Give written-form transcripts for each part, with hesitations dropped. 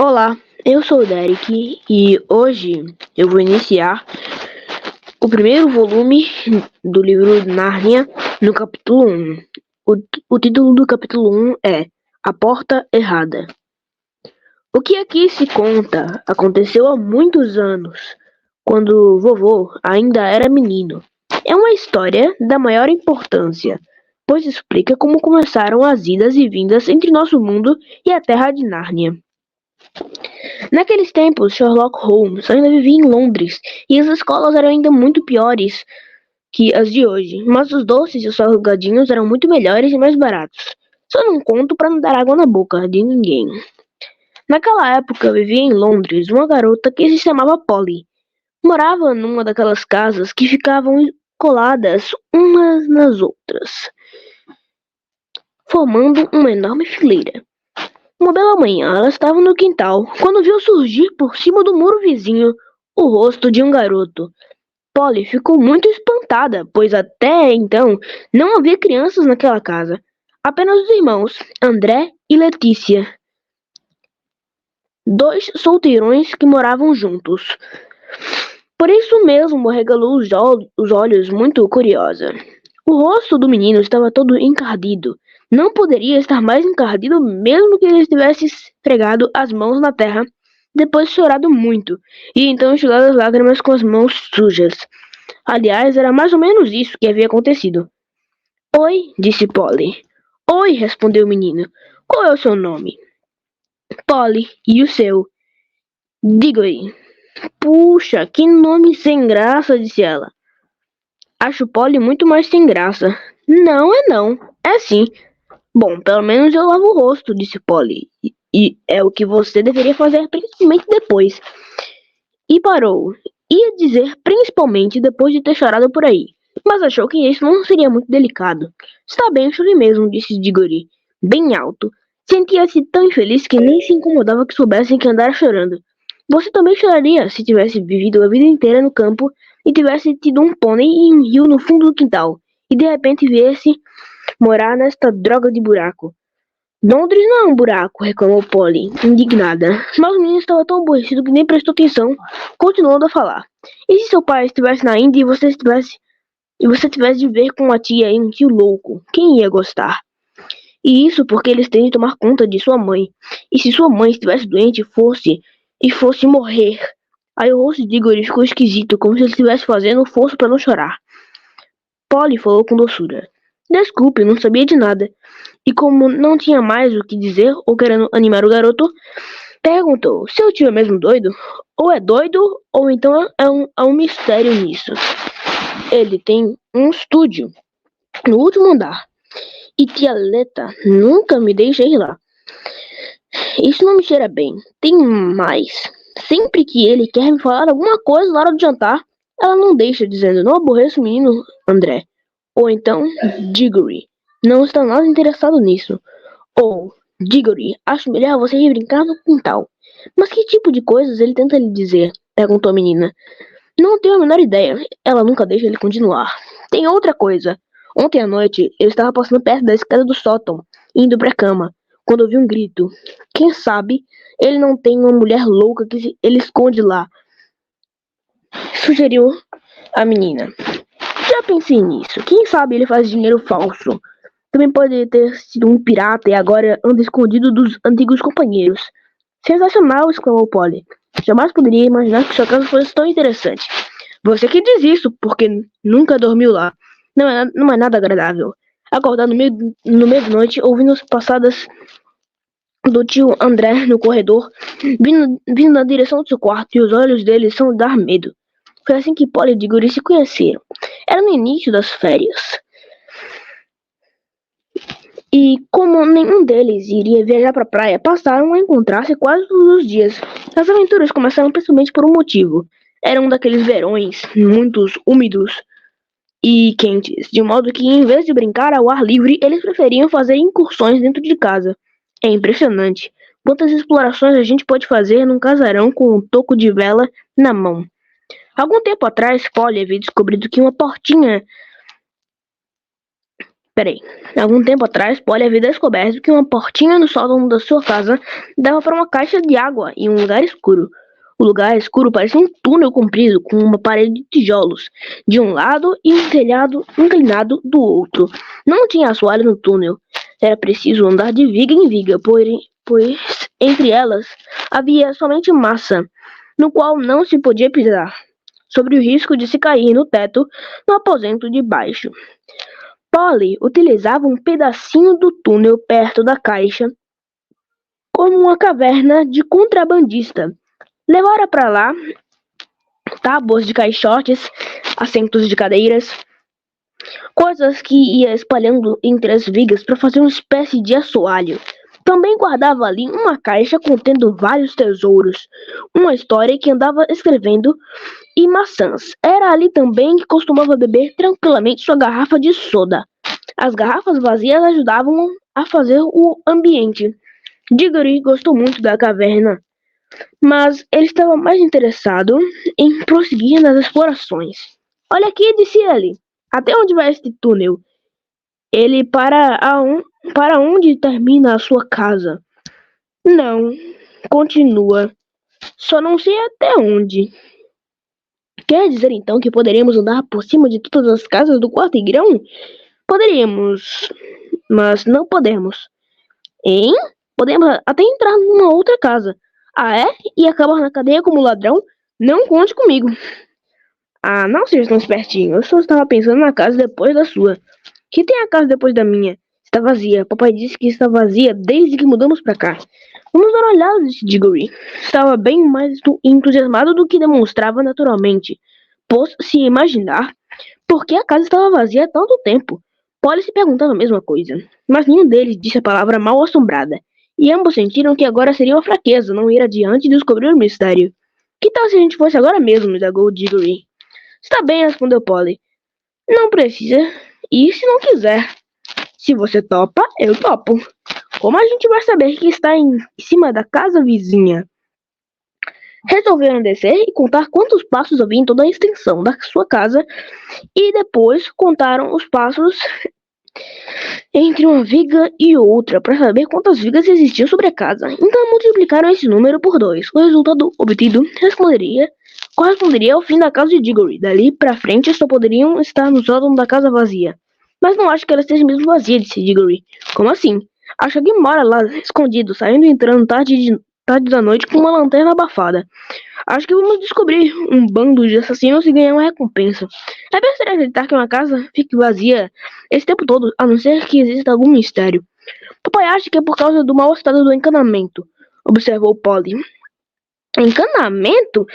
Olá, eu sou o Derek e hoje eu vou iniciar o primeiro volume do livro Nárnia no capítulo 1. O título do capítulo 1 é A Porta Errada. O que aqui se conta aconteceu há muitos anos, quando vovô ainda era menino. É uma história da maior importância, pois explica como começaram as idas e vindas entre nosso mundo e a Terra de Nárnia. Naqueles tempos, Sherlock Holmes ainda vivia em Londres e as escolas eram ainda muito piores que as de hoje, mas os doces e os salgadinhos eram muito melhores e mais baratos. Só não conto para não dar água na boca de ninguém. Naquela época vivia em Londres uma garota que se chamava Polly. Morava numa daquelas casas que ficavam coladas umas nas outras, formando uma enorme fileira. Uma bela manhã, ela estava no quintal, quando viu surgir por cima do muro vizinho o rosto de um garoto. Polly ficou muito espantada, pois até então não havia crianças naquela casa. Apenas os irmãos, André e Letícia, dois solteirões que moravam juntos. Por isso mesmo, regalou os olhos muito curiosa. O rosto do menino estava todo encardido. Não poderia estar mais encardido mesmo que ele tivesse esfregado as mãos na terra, depois chorado muito, e então enxugado as lágrimas com as mãos sujas. Aliás, era mais ou menos isso que havia acontecido. Oi, disse Polly. Oi, respondeu o menino. Qual é o seu nome? Polly. E o seu? Diggory. Puxa, que nome sem graça, disse ela. Acho Polly muito mais sem graça. Não é não. É sim. Bom, pelo menos eu lavo o rosto, disse Polly. E é o que você deveria fazer principalmente depois. E parou. Ia dizer principalmente depois de ter chorado por aí. Mas achou que isso não seria muito delicado. Está bem, chore mesmo, disse Diggory, bem alto. Sentia-se tão infeliz que nem se incomodava que soubessem que andara chorando. Você também choraria se tivesse vivido a vida inteira no campo e tivesse tido um pônei e um rio no fundo do quintal, e de repente viesse morar nesta droga de buraco. Londres não é um buraco, reclamou Polly, indignada. Mas o menino estava tão aborrecido que nem prestou atenção, continuando a falar. E se seu pai estivesse na Índia e você tivesse de ver com a tia e um tio louco? Quem ia gostar? E isso porque eles têm de tomar conta de sua mãe. E se sua mãe estivesse doente e fosse morrer? Aí o rosto de Diggory ficou esquisito, como se ele estivesse fazendo força para não chorar. Polly falou com doçura. Desculpe, não sabia de nada. E como não tinha mais o que dizer, ou querendo animar o garoto, perguntou, seu tio é mesmo doido? Ou é doido, ou então há um mistério nisso. Ele tem um estúdio no último andar. E tia Leta nunca me deixa ir lá. Isso não me cheira bem. Tem mais. Sempre que ele quer me falar alguma coisa na hora de jantar, ela não deixa, dizendo, não aborreço o menino, André. Ou então, Diggory, não está nada interessado nisso. Ou, Diggory, acho melhor você ir brincar no quintal. Mas que tipo de coisas ele tenta lhe dizer? Perguntou a menina. Não tenho a menor ideia. Ela nunca deixa ele continuar. Tem outra coisa. Ontem à noite, eu estava passando perto da escada do sótão, indo para a cama, quando ouvi um grito. Quem sabe ele não tem uma mulher louca que ele esconde lá, sugeriu a menina. Já pensei nisso. Quem sabe ele faz dinheiro falso. Também pode ter sido um pirata e agora anda escondido dos antigos companheiros. Sensacional, exclamou Polly. Jamais poderia imaginar que sua casa fosse tão interessante. Você que diz isso, porque nunca dormiu lá. Não é nada agradável. Acordar no meio da noite, ouvindo as passadas do tio André no corredor, vindo na direção do seu quarto, e os olhos dele são de dar medo. Foi assim que Polly e Diggory se conheceram. Era no início das férias. E como nenhum deles iria viajar para a praia, passaram a encontrar-se quase todos os dias. As aventuras começaram principalmente por um motivo. Era um daqueles verões, muito úmidos e quentes, de modo que em vez de brincar ao ar livre, eles preferiam fazer incursões dentro de casa. É impressionante quantas explorações a gente pode fazer num casarão com um toco de vela na mão. Algum tempo atrás, Polly havia descobrido que uma portinha Peraí. Algum tempo atrás, Polly havia descoberto que uma portinha no sótão da sua casa dava para uma caixa de água em um lugar escuro. O lugar escuro parecia um túnel comprido com uma parede de tijolos de um lado e um telhado inclinado do outro. Não tinha assoalho no túnel. Era preciso andar de viga em viga, pois entre elas havia somente massa, no qual não se podia pisar, sob o risco de se cair no teto no aposento de baixo. Polly utilizava um pedacinho do túnel perto da caixa como uma caverna de contrabandista. Levara para lá tábuas de caixotes, assentos de cadeiras, coisas que ia espalhando entre as vigas para fazer uma espécie de assoalho. Também guardava ali uma caixa contendo vários tesouros, uma história que andava escrevendo e maçãs. Era ali também que costumava beber tranquilamente sua garrafa de soda. As garrafas vazias ajudavam a fazer o ambiente. Diggory gostou muito da caverna, mas ele estava mais interessado em prosseguir nas explorações. Olha aqui, disse ele. Até onde vai este túnel? Ele para onde termina a sua casa? Não, continua. Só não sei até onde. Quer dizer então que poderíamos andar por cima de todas as casas do quarto grão? Poderíamos, mas não podemos. Hein? Podemos até entrar numa outra casa. Ah, é? E acabar na cadeia como ladrão? Não conte comigo. Ah, não seja tão espertinho. Eu só estava pensando na casa depois da sua. Que tem a casa depois da minha? Está vazia. Papai disse que está vazia desde que mudamos para cá. Vamos dar uma olhada, disse Diggory. Estava bem mais entusiasmado do que demonstrava naturalmente. Pôs-se a imaginar por que a casa estava vazia há tanto tempo. Polly se perguntava a mesma coisa, mas nenhum deles disse a palavra mal-assombrada, e ambos sentiram que agora seria uma fraqueza não ir adiante e descobrir o mistério. Que tal se a gente fosse agora mesmo? Indagou Diggory. Está bem, respondeu Polly. Não precisa ir se não quiser. Se você topa, eu topo. Como a gente vai saber que está em cima da casa vizinha? Resolveram descer e contar quantos passos havia em toda a extensão da sua casa e depois contaram os passos entre uma viga e outra para saber quantas vigas existiam sobre a casa. Então multiplicaram esse número por 2. O resultado obtido corresponderia ao fim da casa de Diggory. Dali para frente só poderiam estar no sótão da casa vazia. Mas não acho que ela esteja mesmo vazia, disse Diggory. Como assim? Acho que alguém mora lá, escondido, saindo e entrando tarde da noite com uma lanterna abafada. Acho que vamos descobrir um bando de assassinos e ganhar uma recompensa. É besteira acreditar que uma casa fique vazia esse tempo todo, a não ser que exista algum mistério. Papai acha que é por causa do mau estado do encanamento, observou Polly. Encanamento?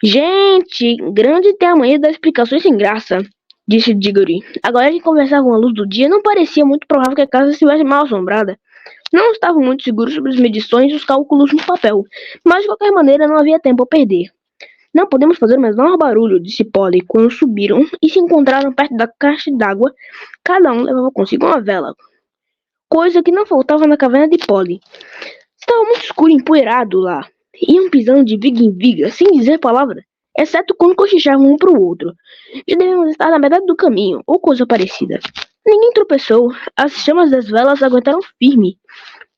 Gente, grande tem a mania das explicações sem graça, disse Diggory. Agora que conversavam à luz do dia, não parecia muito provável que a casa estivesse mal assombrada. Não estavam muito seguros sobre as medições e os cálculos no papel, mas de qualquer maneira não havia tempo a perder. Não podemos fazer mais menor barulho, disse Polly, quando subiram e se encontraram perto da caixa d'água. Cada um levava consigo uma vela, coisa que não faltava na caverna de Polly. Estava muito escuro e empoeirado lá. Iam pisando de viga em viga, sem dizer palavra, exceto quando cochichavam um para o outro. Já devemos estar na metade do caminho, ou coisa parecida. Ninguém tropeçou. As chamas das velas aguentaram firme.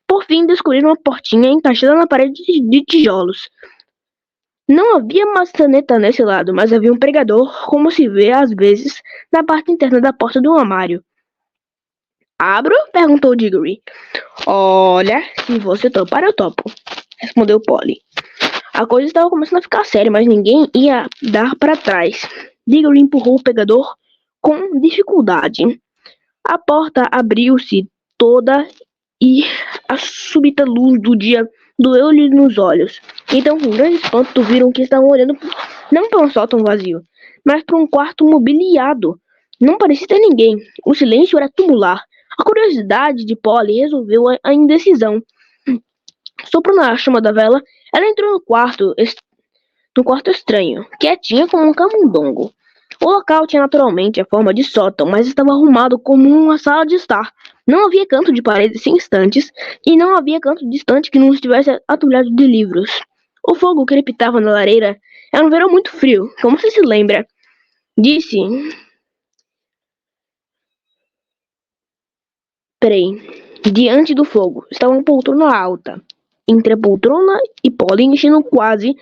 Por fim, descobriram uma portinha encaixada na parede de tijolos. Não havia maçaneta nesse lado, mas havia um pregador, como se vê às vezes na parte interna da porta do armário. Abro? Perguntou Diggory. Olha, se você topar, eu topo, respondeu Polly. A coisa estava começando a ficar séria, mas ninguém ia dar para trás. Diggory empurrou o pregador com dificuldade. A porta abriu-se toda e a súbita luz do dia doeu-lhe nos olhos. Então, com grande espanto, viram que estavam olhando não para um sótão vazio, mas para um quarto mobiliado. Não parecia ter ninguém. O silêncio era tumular. A curiosidade de Polly resolveu a indecisão. Soprando a chama da vela, ela entrou no quarto estranho, quietinha como um camundongo. O local tinha naturalmente a forma de sótão, mas estava arrumado como uma sala de estar. Não havia canto de parede sem estantes, e não havia canto de estante que não estivesse atulhado de livros. O fogo crepitava na lareira. Era um verão muito frio, como você se lembra. Disse Peraí. Diante do fogo estava uma poltrona alta. Entre a poltrona e Polly, enchendo quase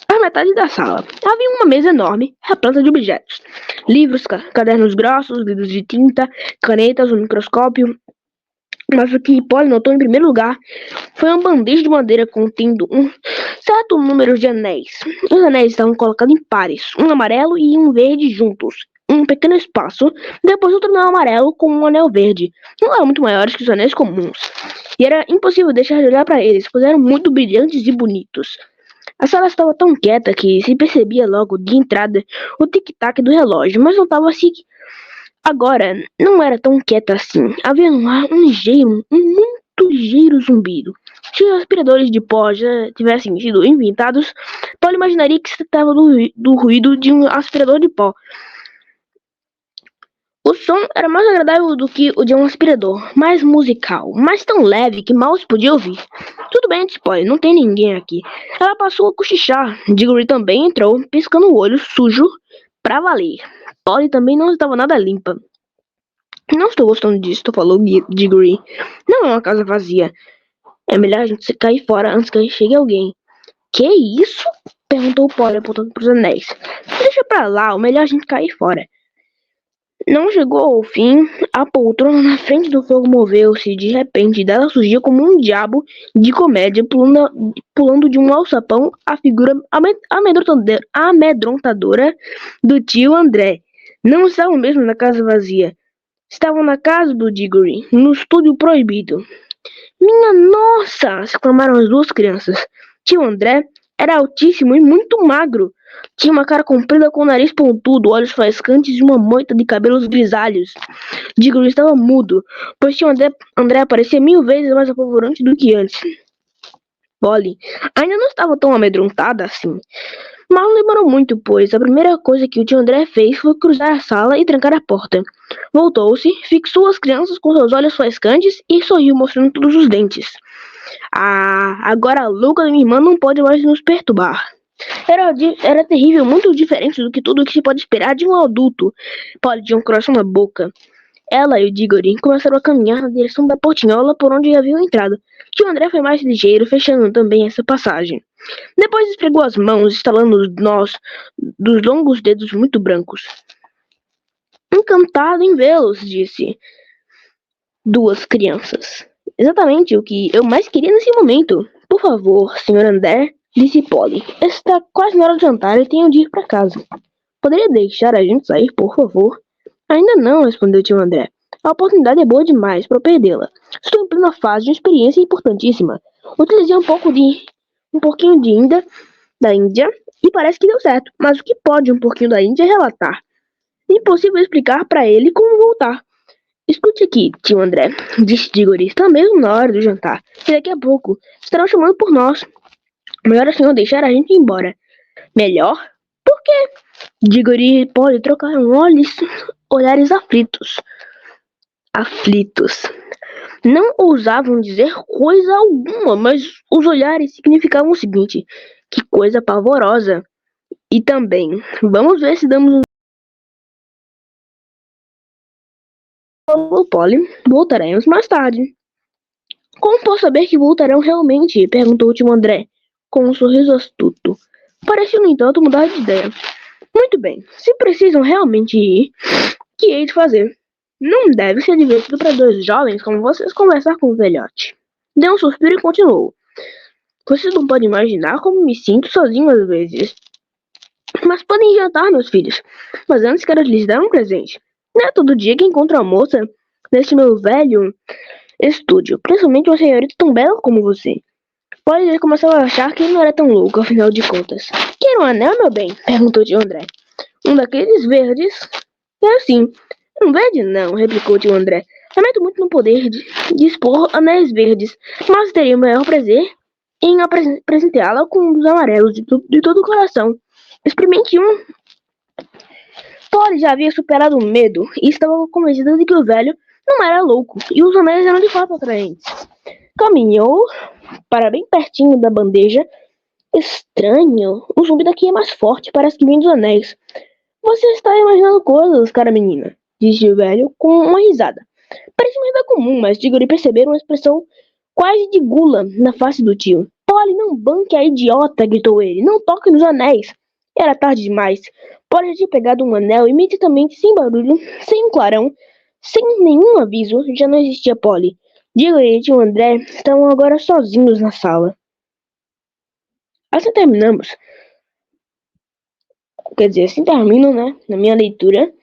a metade da sala. Havia uma mesa enorme, repleta de objetos. Livros, cadernos grossos, livros de tinta, canetas, um microscópio. Mas o que Polly notou em primeiro lugar foi uma bandeja de madeira contendo um certo número de anéis. Os anéis estavam colocados em pares, um amarelo e um verde juntos, em um pequeno espaço. Depois outro anel amarelo com um anel verde. Não eram muito maiores que os anéis comuns, e era impossível deixar de olhar para eles, pois eram muito brilhantes e bonitos. A sala estava tão quieta que se percebia logo de entrada o tic-tac do relógio, mas notava-se agora não era tão quieta assim. Havia no ar um muito ligeiro zumbido. Se os aspiradores de pó já tivessem sido inventados, Paulo imaginaria que se tratava do ruído de um aspirador de pó. O som era mais agradável do que o de um aspirador, mais musical, mas tão leve que mal se podia ouvir. Tudo bem, disse Polly, não tem ninguém aqui. Ela passou a cochichar. Diggory também entrou, piscando o olho sujo pra valer. Polly também não estava nada limpa. Não estou gostando disso, falou Diggory. Não é uma casa vazia. É melhor a gente cair fora antes que chegue alguém. Que isso? Perguntou Polly apontando para os anéis. Deixa pra lá, o melhor é a gente cair fora. Não chegou ao fim, a poltrona na frente do fogo moveu-se. De repente, dela surgiu como um diabo de comédia, pulando de um alçapão a figura amedrontadora do tio André. Não estavam mesmo na casa vazia. Estavam na casa do Diggory, no estúdio proibido. Minha nossa! Exclamaram as duas crianças. Tio André era altíssimo e muito magro. Tinha uma cara comprida com o nariz pontudo, olhos faiscantes e uma moita de cabelos grisalhos. Diggory estava mudo, pois tio André parecia 1000 vezes mais apavorante do que antes. Polly ainda não estava tão amedrontada assim. Mas não demorou muito, pois a primeira coisa que o tio André fez foi cruzar a sala e trancar a porta. Voltou-se, fixou as crianças com seus olhos faiscantes e sorriu, mostrando todos os dentes. Ah, agora a louca da minha irmã não pode mais nos perturbar. Era terrível, muito diferente do que tudo o que se pode esperar de um adulto. Polly tinha um coração na boca. Ela e o Diggory começaram a caminhar na direção da portinhola por onde haviam entrado. Tio André foi mais ligeiro, fechando também essa passagem. Depois esfregou as mãos, estalando os nós dos longos dedos muito brancos. Encantado em vê-los, disse duas crianças. Exatamente o que eu mais queria nesse momento. Por favor, Sr. André, disse Polly. Está quase na hora de jantar e tenho de ir para casa. Poderia deixar a gente sair, por favor? Ainda não, respondeu tio André. A oportunidade é boa demais para perdê-la. Estou em plena fase de uma experiência importantíssima. Utilizei um pouquinho da Índia e parece que deu certo. Mas o que pode um pouquinho da Índia relatar? É impossível explicar para ele como voltar. Escute aqui, tio André, disse Diggory. Está mesmo na hora do jantar. E daqui a pouco estarão chamando por nós. Melhor é o senhor deixar a gente ir embora. Melhor? Por quê? Diggory e Polly trocaram olhares aflitos. Não ousavam dizer coisa alguma, mas os olhares significavam o seguinte: que coisa pavorosa. E também, vamos ver se damos falou Polly. Voltaremos mais tarde. Como posso saber que voltarão realmente? Perguntou o tio André, com um sorriso astuto. Pareceu, no entanto, mudar de ideia. Muito bem, se precisam realmente ir, que hei de fazer? Não deve ser divertido para dois jovens como vocês conversar com um velhote. Deu um suspiro e continuou. Vocês não podem imaginar como me sinto sozinho às vezes. Mas podem jantar, meus filhos. Mas antes quero lhes dar um presente. Não é todo dia que encontro a moça neste meu velho estúdio, principalmente uma senhorita tão bela como você. Polly começou a achar que ele não era tão louco, afinal de contas. Quer um anel, meu bem? Perguntou tio André. Um daqueles verdes? É assim. Um verde não, replicou tio André. Lamento muito não poder dispor anéis verdes, mas teria o maior prazer em presenteá-la com um dos amarelos de todo o coração. Experimente um. Polly já havia superado o medo e estava convencida de que o velho não era louco, e os anéis eram de fato atraentes. Caminhou para bem pertinho da bandeja. Estranho, o zumbido aqui é mais forte, parece que vem dos anéis. Você está imaginando coisas, cara menina, disse o velho com uma risada. Parecia uma rima comum, mas Diggory perceberam uma expressão quase de gula na face do tio. Polly, não banque a idiota, gritou ele. Não toque nos anéis. Era tarde demais. Polly tinha pegado um anel imediatamente, sem barulho, sem um clarão, sem nenhum aviso. Já não existia Polly. Diggory e tio André estavam agora sozinhos na sala. Assim terminamos. Quer dizer, assim termino, né? Na minha leitura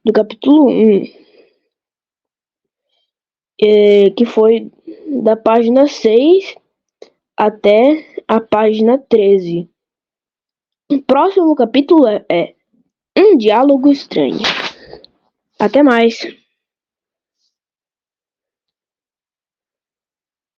do capítulo 1. Que foi da página 6 até a página 13. O próximo capítulo é Um Diálogo Estranho. Até mais!